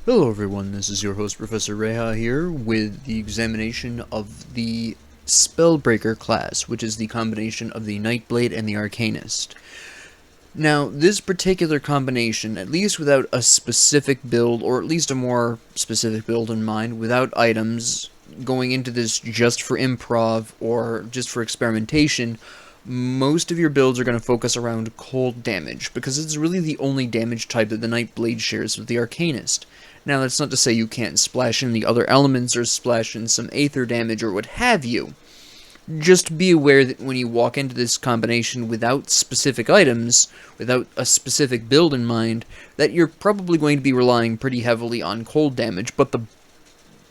Hello everyone, this is your host Professor Reha here with the examination of the Spellbreaker class, which is the combination of the Nightblade and the Arcanist. Now, this particular combination, at least without a specific build, or at least a more specific build in mind, without items, going into this just for improv or just for experimentation, most of your builds are going to focus around cold damage, because it's really the only damage type that the Nightblade shares with the Arcanist. Now, that's not to say you can't splash in the other elements or splash in some Aether damage or what have you. Just be aware that when you walk into this combination without specific items, without a specific build in mind, that you're probably going to be relying pretty heavily on cold damage. But the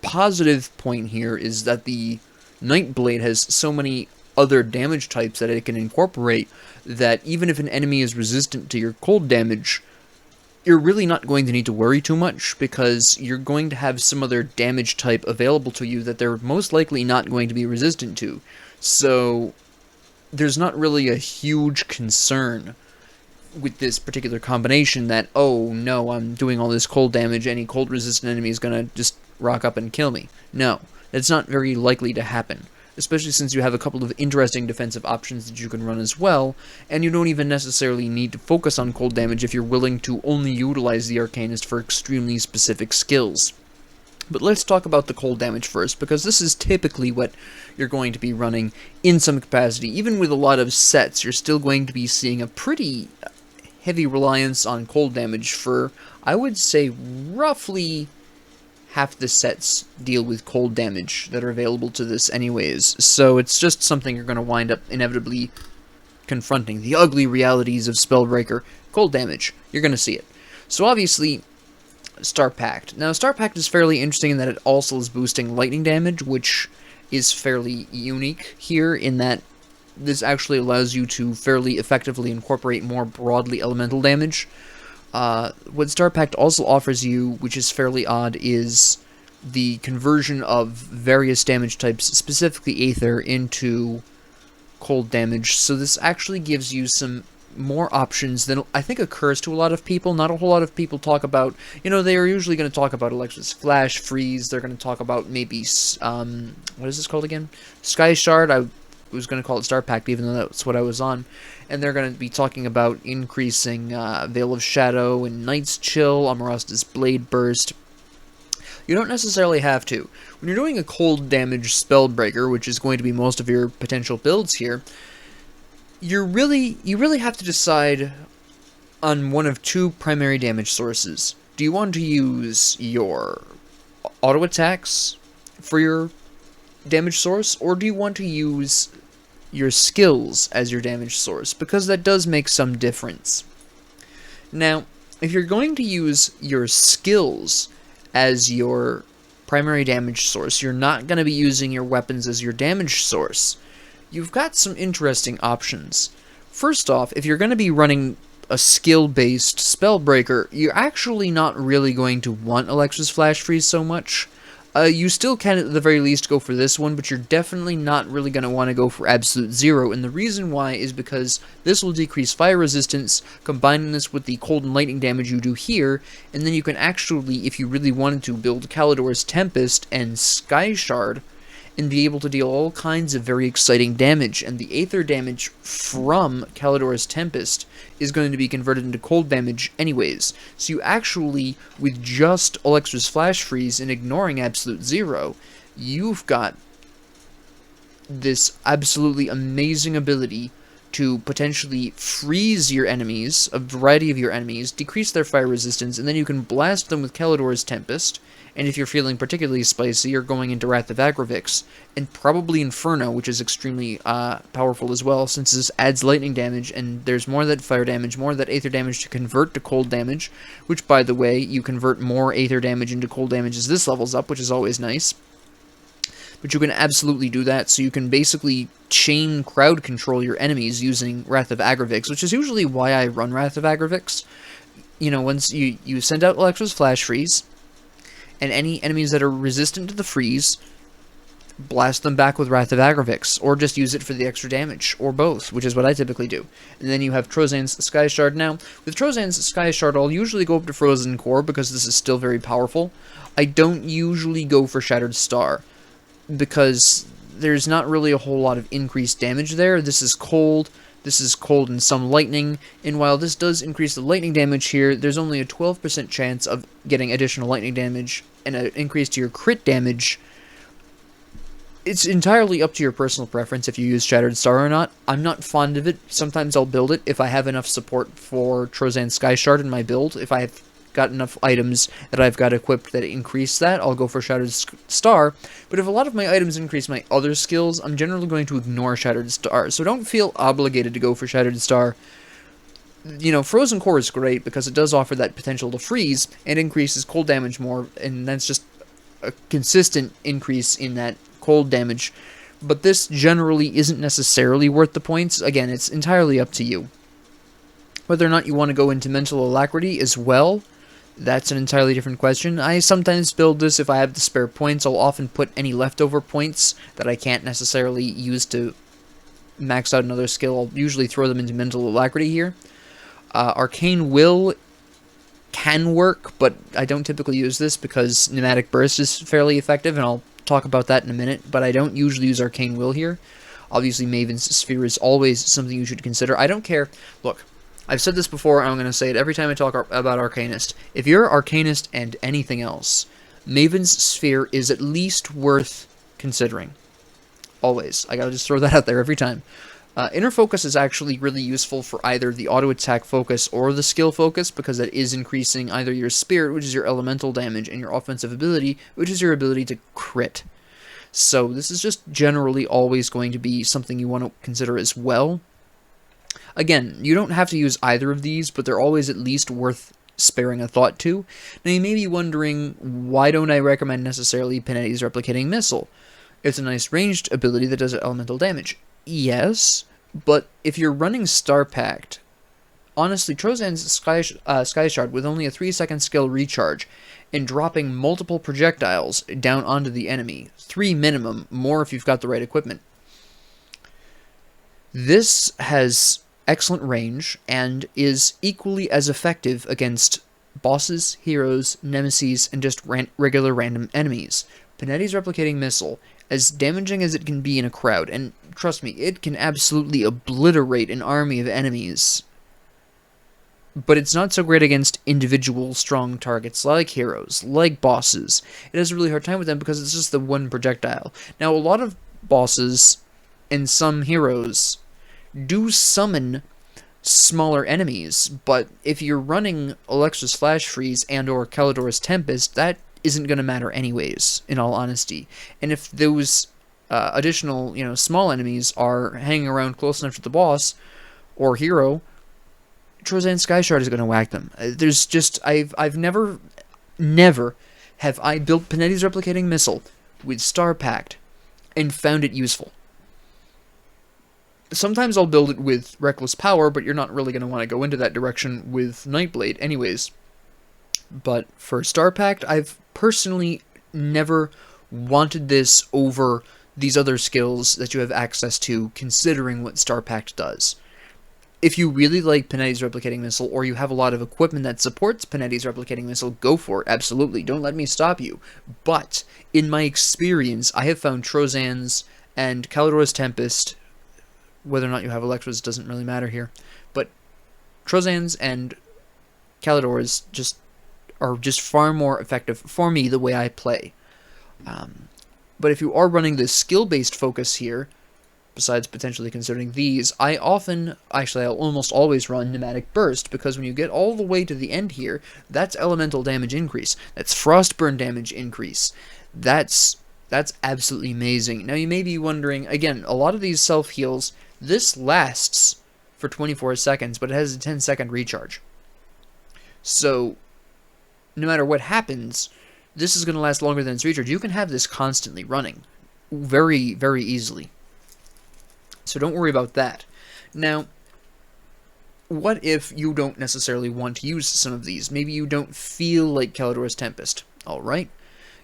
positive point here is that the Nightblade has so many other damage types that it can incorporate that even if an enemy is resistant to your cold damage, you're really not going to need to worry too much, because you're going to have some other damage type available to you that they're most likely not going to be resistant to. So there's not really a huge concern with this particular combination that, oh no, I'm doing all this cold damage, any cold resistant enemy is going to just rock up and kill me. No, that's not very likely to happen, especially since you have a couple of interesting defensive options that you can run as well, and you don't even necessarily need to focus on cold damage if you're willing to only utilize the Arcanist for extremely specific skills. But let's talk about the cold damage first, because this is typically what you're going to be running in some capacity. Even with a lot of sets, you're still going to be seeing a pretty heavy reliance on cold damage for, I would say, roughly half the sets deal with cold damage that are available to this anyways, so it's just something you're going to wind up inevitably confronting. The ugly realities of Spellbreaker. Cold damage. You're going to see it. So obviously, Star Pact. Now, Star Pact is fairly interesting in that it also is boosting lightning damage, which is fairly unique here in that this actually allows you to fairly effectively incorporate more broadly elemental damage. What Star Pact also offers you, which is fairly odd, is the conversion of various damage types, specifically Aether, into cold damage. So this actually gives you some more options than I think occurs to a lot of people. Not a whole lot of people talk about, they are usually going to talk about Alexa's Flash Freeze, they're going to talk about maybe, what is this called again? Sky Shard. I was going to call it Star Pact, even though that's what I was on. And they're going to be talking about increasing Veil of Shadow and Night's Chill, Amarasta's Blade Burst. You don't necessarily have to. When you're doing a cold damage Spellbreaker, which is going to be most of your potential builds here, you really have to decide on one of two primary damage sources. Do you want to use your auto attacks for your damage source, or do you want to use your skills as your damage source? Because that does make some difference. Now, if you're going to use your skills as your primary damage source, you're not going to be using your weapons as your damage source. You've got some interesting options. First off, if you're going to be running a skill-based Spellbreaker, you're actually not really going to want Alexa's Flash Freeze so much. You still can at the very least go for this one, but you're definitely not really going to want to go for Absolute Zero, and the reason why is because this will decrease fire resistance, combining this with the cold and lightning damage you do here, and then you can actually, if you really wanted to, build Kalidor's Tempest and Sky Shard, and be able to deal all kinds of very exciting damage, and the Aether damage from Kalidor's Tempest is going to be converted into cold damage anyways. So you actually, with just Alexa's Flash Freeze and ignoring Absolute Zero, you've got this absolutely amazing ability to potentially freeze your enemies, a variety of your enemies, decrease their fire resistance, and then you can blast them with Kalidor's Tempest. And if you're feeling particularly spicy, you're going into Wrath of Agrivix, and probably Inferno, which is extremely powerful as well, since this adds lightning damage, and there's more of that fire damage, more of that Aether damage to convert to cold damage, which, by the way, you convert more Aether damage into cold damage as this levels up, which is always nice. But you can absolutely do that, so you can basically chain crowd control your enemies using Wrath of Agrivix, which is usually why I run Wrath of Agrivix. Once you send out Alexa's Flash Freeze, and any enemies that are resistant to the freeze, blast them back with Wrath of Agravix, or just use it for the extra damage, or both, which is what I typically do. And then you have Trozan's Sky Shard. Now, with Trozan's Sky Shard, I'll usually go up to Frozen Core, because this is still very powerful. I don't usually go for Shattered Star, because there's not really a whole lot of increased damage there. This is cold and some lightning, and while this does increase the lightning damage here, there's only a 12% chance of getting additional lightning damage, and an increase to your crit damage. It's entirely up to your personal preference if you use Shattered Star or not. I'm not fond of it. Sometimes I'll build it if I have enough support for Trozan Sky Shard in my build. If I have got enough items that I've got equipped that increase that, I'll go for Shattered Star. But if a lot of my items increase my other skills, I'm generally going to ignore Shattered Star. So don't feel obligated to go for Shattered Star. You know, Frozen Core is great because it does offer that potential to freeze and increases cold damage more, and that's just a consistent increase in that cold damage. But this generally isn't necessarily worth the points. Again, it's entirely up to you. Whether or not you want to go into Mental Alacrity as well, that's an entirely different question. I sometimes build this if I have the spare points. I'll often put any leftover points that I can't necessarily use to max out another skill. I'll usually throw them into Mental Alacrity here. Arcane Will can work, but I don't typically use this because Pneumatic Burst is fairly effective, and I'll talk about that in a minute, but I don't usually use Arcane Will here. Obviously, Maven's Sphere is always something you should consider. I don't care. Look, I've said this before, and I'm going to say it every time I talk about Arcanist. If you're Arcanist and anything else, Maven's Sphere is at least worth considering. Always. I gotta just throw that out there every time. Inner Focus is actually really useful for either the auto attack focus or the skill focus, because that is increasing either your spirit, which is your elemental damage, and your offensive ability, which is your ability to crit. So this is just generally always going to be something you want to consider as well. Again, you don't have to use either of these, but they're always at least worth sparing a thought to. Now you may be wondering, why don't I recommend necessarily Pinetti's Replicating Missile? It's a nice ranged ability that does elemental damage. Yes, but if you're running Star Pact, honestly, Trozan's Sky Shard with only a 3-second skill recharge and dropping multiple projectiles down onto the enemy, 3 minimum, more if you've got the right equipment. This has excellent range and is equally as effective against bosses, heroes, nemesis, and just regular random enemies. Pinetti's Replicating Missile, as damaging as it can be in a crowd, and trust me, it can absolutely obliterate an army of enemies, but it's not so great against individual strong targets like heroes, like bosses. It has a really hard time with them because it's just the one projectile. Now, a lot of bosses and some heroes do summon smaller enemies, but if you're running Alexa's Flash Freeze and or Kalidor's Tempest, that isn't going to matter anyways, in all honesty. And if those additional, small enemies are hanging around close enough to the boss or hero, Trozan Sky Shard is going to whack them. There's just, I've never have I built Pinetti's Replicating Missile with Star Pact and found it useful. Sometimes I'll build it with Reckless Power, but you're not really going to want to go into that direction with Nightblade anyways. But for Star Pact, I've personally never wanted this over these other skills that you have access to, considering what Star Pact does. If you really like Pinetti's Replicating Missile, or you have a lot of equipment that supports Pinetti's Replicating Missile, go for it, absolutely, don't let me stop you. But, in my experience, I have found Trozan's and Kalidor's Tempest, whether or not you have Electros doesn't really matter here, but Trozan's and Kalidor's are just far more effective for me the way I play. But if you are running this skill-based focus here, besides potentially considering these, I'll almost always run Pneumatic Burst, because when you get all the way to the end here, that's elemental damage increase. That's frostburn damage increase. That's absolutely amazing. Now you may be wondering, again, a lot of these self-heals, this lasts for 24 seconds, but it has a 10-second recharge. So, no matter what happens, this is going to last longer than its recharge. You can have this constantly running very, very easily. So don't worry about that. Now, what if you don't necessarily want to use some of these? Maybe you don't feel like Kalidor's Tempest. Alright.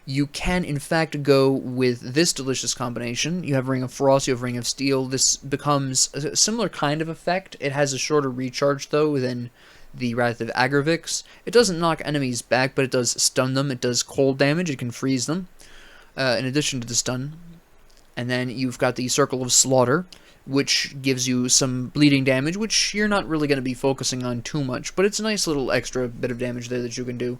You can, in fact, go with this delicious combination. You have Ring of Frost, you have Ring of Steel. This becomes a similar kind of effect. It has a shorter recharge, though, than the Wrath of Agravix. It doesn't knock enemies back, but it does stun them. It does cold damage. It can freeze them, in addition to the stun. And then you've got the Circle of Slaughter, which gives you some bleeding damage, which you're not really going to be focusing on too much, but it's a nice little extra bit of damage there that you can do.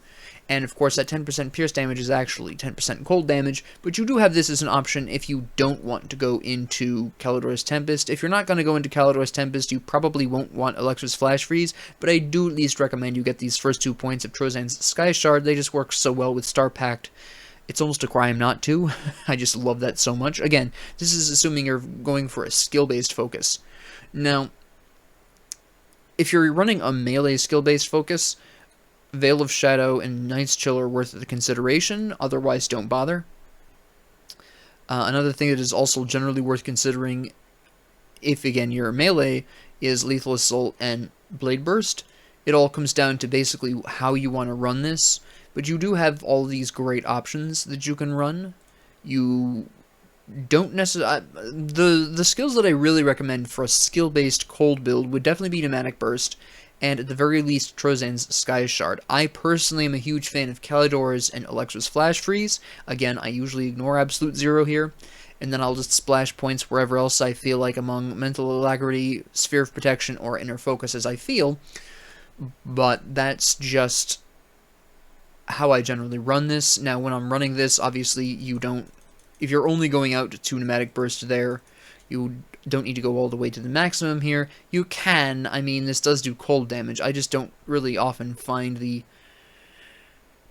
And of course that 10% pierce damage is actually 10% cold damage, but you do have this as an option if you don't want to go into Kalidor's Tempest. If you're not going to go into Kalidor's Tempest, you probably won't want Electra's Flash Freeze, but I do at least recommend you get these first 2 points of Trozan's Sky Shard. They just work so well with Star Pact. It's almost a crime not to. I just love that so much. Again, this is assuming you're going for a skill-based focus. Now, if you're running a melee skill-based focus, Veil of Shadow and Night's Chill are worth the consideration. Otherwise, don't bother. Another thing that is also generally worth considering, if again you're a melee, is Lethal Assault and Blade Burst. It all comes down to basically how you want to run this. But you do have all these great options that you can run. You don't necessarily... the skills that I really recommend for a skill-based cold build would definitely be Pneumatic Burst, and at the very least, Trozan's Sky Shard. I personally am a huge fan of Kalidor's and Electra's Flash Freeze. Again, I usually ignore Absolute Zero here, and then I'll just splash points wherever else I feel like among Mental Alacrity, Sphere of Protection, or Inner Focus as I feel. But that's just how I generally run this. Now, when I'm running this, obviously, you don't... If you're only going out to Pneumatic Burst there, you don't need to go all the way to the maximum here. You can. I mean, this does do cold damage. I just don't really often find the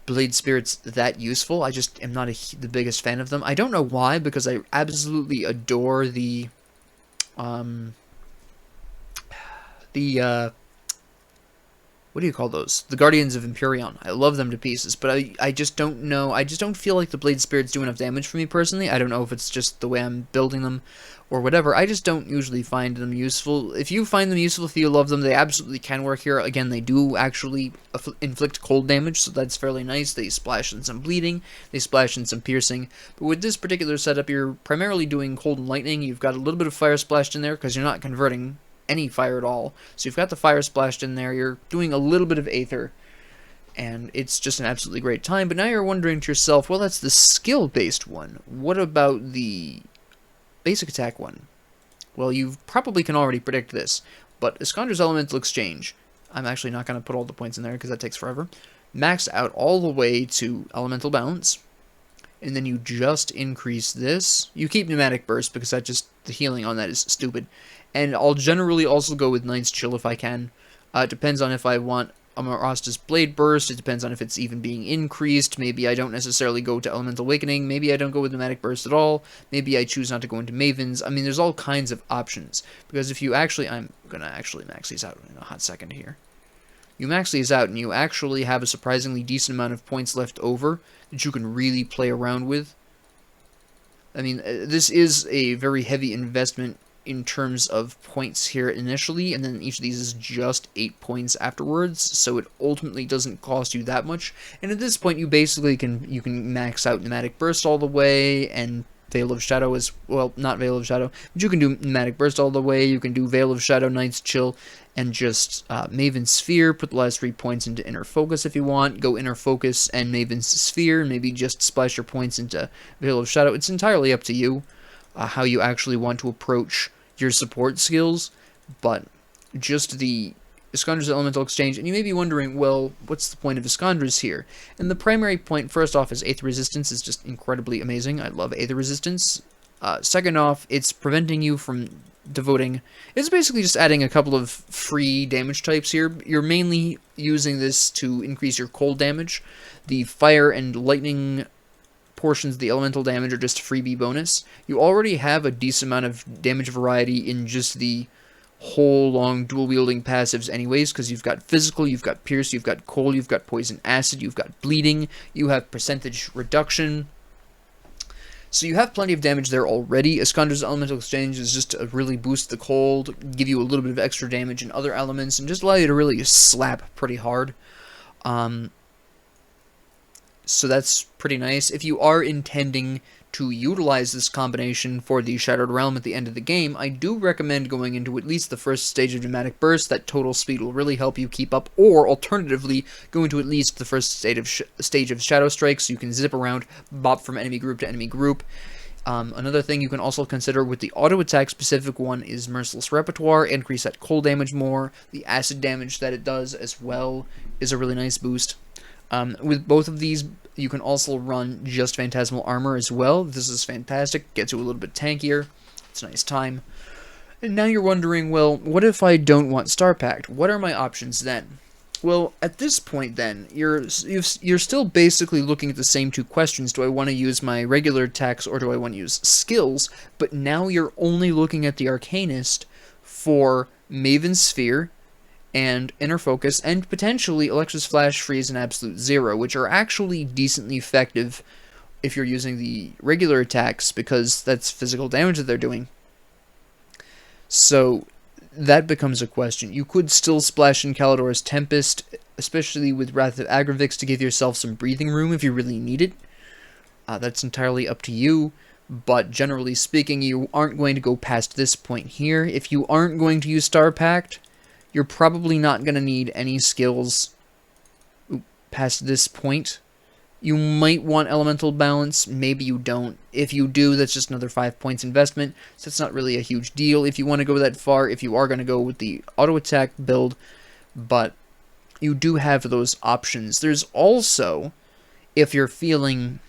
Blade Spirits that useful. I just am not the biggest fan of them. I don't know why, because I absolutely adore the what do you call those? The Guardians of Empyreon. I love them to pieces, but I just don't know. I just don't feel like the Blade Spirits do enough damage for me personally. I don't know if it's just the way I'm building them or whatever. I just don't usually find them useful. If you find them useful, if you love them, they absolutely can work here. Again, they do actually inflict cold damage, so that's fairly nice. They splash in some bleeding, they splash in some piercing. But with this particular setup, you're primarily doing cold and lightning. You've got a little bit of fire splashed in there because you're not converting any fire at all. So you've got the fire splashed in there, you're doing a little bit of Aether, and it's just an absolutely great time. But now you're wondering to yourself, well, that's the skill-based one. What about the basic attack one? Well, you probably can already predict this, but Iskandra's Elemental Exchange, I'm actually not going to put all the points in there because that takes forever, maxed out all the way to Elemental Balance, and then you just increase this. You keep Pneumatic Burst because that just, the healing on that is stupid. And I'll generally also go with Night's Chill if I can. It depends on if I want Amarasta's Blade Burst. It depends on if it's even being increased. Maybe I don't necessarily go to Elemental Awakening. Maybe I don't go with Pneumatic Burst at all. Maybe I choose not to go into Mavens. I mean, there's all kinds of options. Because if you actually... I'm going to actually max these out in a hot second here. You max these out and you actually have a surprisingly decent amount of points left over that you can really play around with. I mean, this is a very heavy investment in terms of points here initially, and then each of these is just 8 points afterwards, so it ultimately doesn't cost you that much. And at this point, you basically can max out Pneumatic Burst all the way, and Veil of Shadow as well, not Veil of Shadow, but you can do Pneumatic Burst all the way. You can do Veil of Shadow, Night's Chill, and just Maven Sphere. Put the last 3 points into Inner Focus if you want. Go Inner Focus and Maven Sphere, and maybe just splash your points into Veil of Shadow. It's entirely up to you how you actually want to approach your support skills, but just the Iskandra's Elemental Exchange, and you may be wondering, well, what's the point of Iskandra's here? And the primary point, first off, is Aether Resistance is just incredibly amazing. I love Aether Resistance. Second off, it's preventing you from devoting... It's basically just adding a couple of free damage types here. You're mainly using this to increase your cold damage. The fire and lightning portions of the elemental damage are just a freebie bonus. You already have a decent amount of damage variety in just the whole long dual wielding passives anyways, because you've got physical, you've got pierce, you've got cold, you've got poison acid, you've got bleeding, you have percentage reduction. So you have plenty of damage there already. Iskandra's Elemental Exchange is just to really boost the cold, give you a little bit of extra damage in other elements, and just allow you to really slap pretty hard. so that's pretty nice. If you are intending to utilize this combination for the Shadowed Realm at the end of the game, I do recommend going into at least the first stage of Dramatic Burst. That total speed will really help you keep up, or alternatively, go into at least the first stage of Shadow Strike, so you can zip around, bop from enemy group to enemy group. Another thing you can also consider with the auto attack specific one is Merciless Repertoire. Increase that cold damage more. The acid damage that it does as well is a really nice boost. With both of these, you can also run just Phantasmal Armor as well. This is fantastic. Gets you a little bit tankier. It's a nice time. And now you're wondering, well, what if I don't want Star Pact? What are my options then? Well, at this point then, you're still basically looking at the same two questions. Do I want to use my regular attacks or do I want to use skills? But now you're only looking at the Arcanist for Maven Sphere and Inner Focus, and potentially Electrous Flash, Freeze, and Absolute Zero, which are actually decently effective if you're using the regular attacks, because that's physical damage that they're doing. So that becomes a question. You could still splash in Kalidor's Tempest, especially with Wrath of Agravix, to give yourself some breathing room if you really need it. That's entirely up to you, but generally speaking, you aren't going to go past this point here. If you aren't going to use Star Pact, you're probably not going to need any skills past this point. You might want Elemental Balance, maybe you don't. If you do, that's just another 5 points investment, so it's not really a huge deal if you want to go that far, if you are going to go with the auto attack build, but you do have those options. There's also, if you're feeling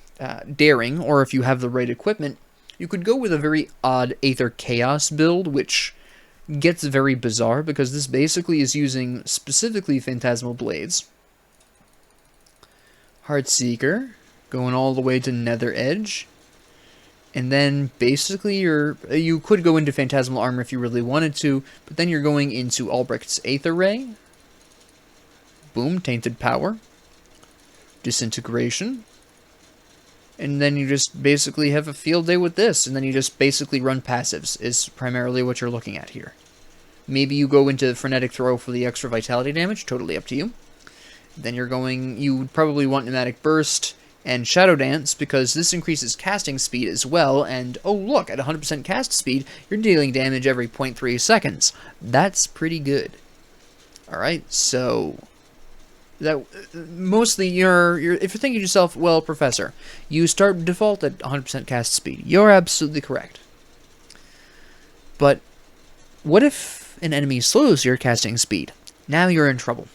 daring, or if you have the right equipment, you could go with a very odd Aether Chaos build, which gets very bizarre, because this basically is using specifically Phantasmal Blades, Heartseeker, going all the way to Nether Edge, and then basically you could go into Phantasmal Armor if you really wanted to, but then you're going into Albrecht's Aether Ray, boom, Tainted Power, Disintegration, and then you just basically have a field day with this, and then you just basically run passives, is primarily what you're looking at here. Maybe you go into Frenetic Throw for the extra vitality damage, totally up to you. Then you would probably want Pneumatic Burst and Shadow Dance, because this increases casting speed as well, and oh look, at 100% cast speed, you're dealing damage every 0.3 seconds. That's pretty good. Alright, so that mostly if you're thinking to yourself, well, Professor, you start default at 100% cast speed. You're absolutely correct. But what if an enemy slows your casting speed? Now you're in trouble.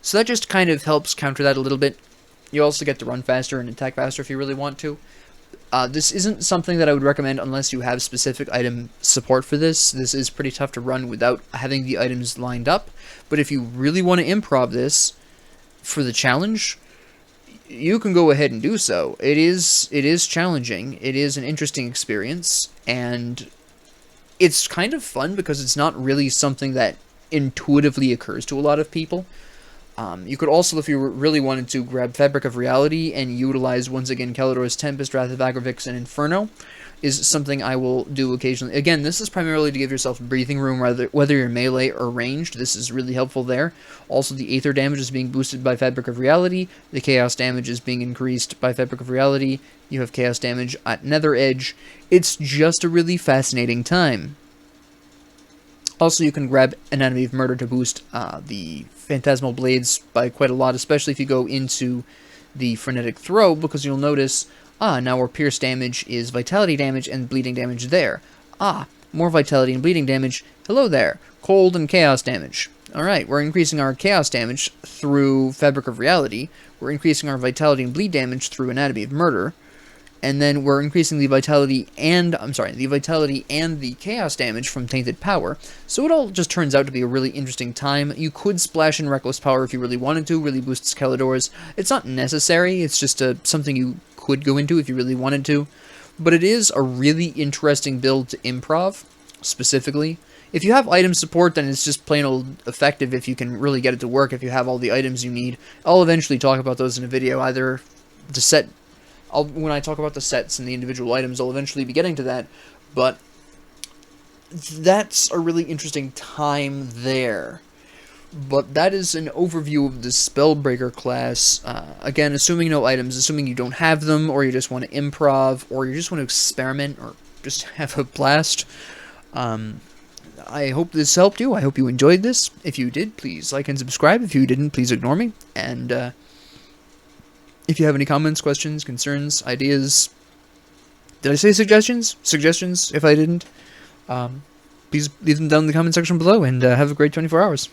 So that just kind of helps counter that a little bit. You also get to run faster and attack faster if you really want to. This isn't something that I would recommend unless you have specific item support for this. This is pretty tough to run without having the items lined up. But if you really want to improv this for the challenge, you can go ahead and do so. It is challenging. It is an interesting experience, and it's kind of fun because it's not really something that intuitively occurs to a lot of people. You could also, if you really wanted to, grab Fabric of Reality and utilize, once again, Kalidor's Tempest, Wrath of Agravix, and Inferno, is something I will do occasionally. Again, this is primarily to give yourself breathing room, whether you're melee or ranged. This is really helpful there. Also, the Aether damage is being boosted by Fabric of Reality. The Chaos damage is being increased by Fabric of Reality. You have Chaos damage at Nether Edge. It's just a really fascinating time. Also, you can grab Anatomy of Murder to boost the Phantasmal Blades by quite a lot, especially if you go into the Frenetic Throw, because you'll notice, now our Pierce damage is Vitality damage and Bleeding damage there. More Vitality and Bleeding damage. Hello there. Cold and Chaos damage. Alright, we're increasing our Chaos damage through Fabric of Reality. We're increasing our Vitality and Bleed damage through Anatomy of Murder. And then we're increasing the Vitality and the Chaos damage from Tainted Power. So it all just turns out to be a really interesting time. You could splash in Reckless Power if you really wanted to, really boosts Kalidor's. It's not necessary, it's just something you could go into if you really wanted to. But it is a really interesting build to improv, specifically. If you have item support, then it's just plain old effective if you can really get it to work, if you have all the items you need. I'll eventually talk about those in a video, either to set... when I talk about the sets and the individual items, I'll eventually be getting to that, but that's a really interesting time there. But that is an overview of the Spellbreaker class. Again, assuming no items, assuming you don't have them, or you just want to improv, or you just want to experiment, or just have a blast. I hope this helped you. I hope you enjoyed this. If you did, please like and subscribe. If you didn't, please ignore me. And if you have any comments, questions, concerns, ideas, did I say suggestions? Suggestions, if I didn't. Please leave them down in the comment section below, and have a great 24 hours.